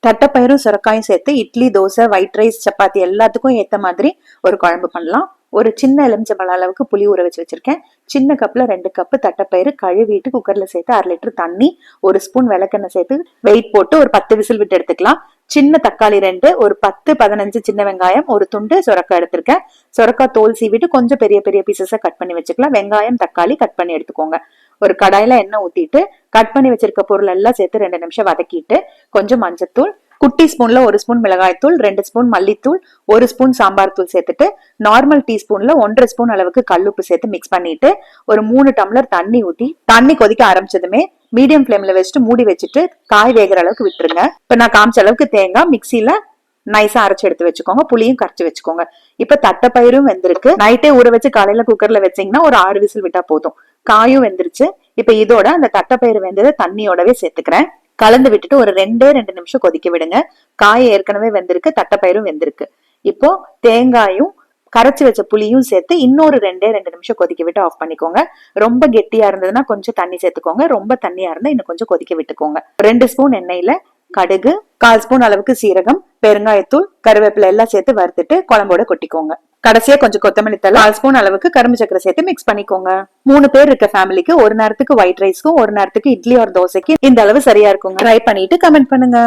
தட்டைப்பயிரும் சுரக்காயும் சேர்த்து idli, dosa, white rice, chapati எல்லாத்துக்கும் ஏத்த மாதிரி ஒரு குழம்பு பண்ணலாம். ஒரு சின்ன எலுமிச்சம்பழம் அளவுக்கு புளி ஊற வச்சு வச்சிருக்கேன். சின்ன கப்ல 2 கப்பு தட்டைப்பயிறு கழுவிட்டு குக்கர்ல சேர்த்து 1/2 லிட்டர் தண்ணி, 1 ஸ்பூன் விளக்கெண்ணெய் சேர்த்து வெயிட் போட்டு ஒரு 10 விசில் விட்டு எடுத்துக்கலாம். சின்ன தக்காளி 2, ஒரு 10-15 சின்ன வெங்காயம், ஒரு துண்டு சுரக்காய் எடுத்திருக்கேன். சுரக்காய் தோல் சீவிட்டு கொஞ்சம் பெரிய பெரிய பீசஸா கட் பண்ணி வச்சுக்கலாம். வெங்காயம், தக்காளி கட் பண்ணி எடுத்துக்கோங்க. ஒரு கடாயில எண்ணெய் ஊத்திட்டு கட் பண்ணி வச்சிருக்க பொருள் எல்லாம் சேர்த்து 2 நிமிஷம் வதக்கிட்டு கொஞ்சம் மஞ்சத்தூள், குட்டி ஸ்பூன்ல 1 ஸ்பூன் மிளகாய் தூள், 2 ஸ்பூன் மல்லித்தூள், 1 ஸ்பூன் சாம்பார் தூள் சேர்த்துட்டு நார்மல் டீஸ்பூன்ல 1.5 ஸ்பூன் அளவுக்கு கல்லுப்பு சேர்த்து மிக்ஸ் பண்ணிட்டு ஒரு 3 டம்ளர் தண்ணி ஊத்தி தண்ணி கொதிக்க ஆரம்பிச்சதுமே மீடியம் ஃபிளேம்ல வச்சுட்டு மூடி வச்சுட்டு காய் வேகிற அளவுக்கு விட்டுருங்க. இப்ப நான் காமிச்ச அளவுக்கு தேங்காய் மிக்சியில நைஸா அரைச்சு எடுத்து வச்சுக்கோங்க. புளியும் கரைச்சு வச்சுக்கோங்க. இப்ப தட்டைப்பயிரும் வெந்திருக்கு. நைட்டே ஊற வச்சு காலையில குக்கர்ல வச்சீங்கன்னா ஒரு 6 விசில் விட்டா போதும். காயும் வெந்துருச்சு. இப்ப இதோட அந்த தட்டைப்பயிறு வெந்ததை தண்ணியோடவே சேர்த்துக்கிறேன். கலந்து விட்டுட்டு ஒரு 2 நிமிஷம் கொதிக்க விடுங்க. காய் ஏற்கனவே வெந்திருக்கு, தட்டைப்பயிரும் வெந்திருக்கு. இப்போ தேங்காயும் கரைச்சு வச்ச புளியும் சேர்த்து இன்னொரு 2 நிமிஷம் கொதிக்க விட்டு ஆஃப் பண்ணிக்கோங்க. ரொம்ப கெட்டியா இருந்ததுன்னா கொஞ்சம் தண்ணி சேர்த்துக்கோங்க. ரொம்ப தண்ணியா இருந்தா இன்னும் கொஞ்சம் கொதிக்க விட்டுக்கோங்க. 2 ஸ்பூன் எண்ணெயில கடுகு, 1/4 ஸ்பூன் அளவுக்கு சீரகம், பெருங்காயத்தூள், கருவேப்பிலை எல்லாம் சேர்த்து வறுத்துட்டு குழம்போட கொட்டிக்கோங்க. கடைசியா கொஞ்சம் கொத்தமல்லி தழை, 1/4 ஸ்பூன் அளவுக்கு கரும்பு சக்கரை சேர்த்து மிக்ஸ் பண்ணிக்கோங்க. 3 பேர் இருக்க ஃபேமிலிக்கு ஒரு நேரத்துக்கு ஒயிட் ரைஸ்க்கும் ஒரு நேரத்துக்கு இட்லி ஒரு தோசைக்கு இந்த அளவு சரியா இருக்குங்க. ட்ரை பண்ணிட்டு கமெண்ட் பண்ணுங்க.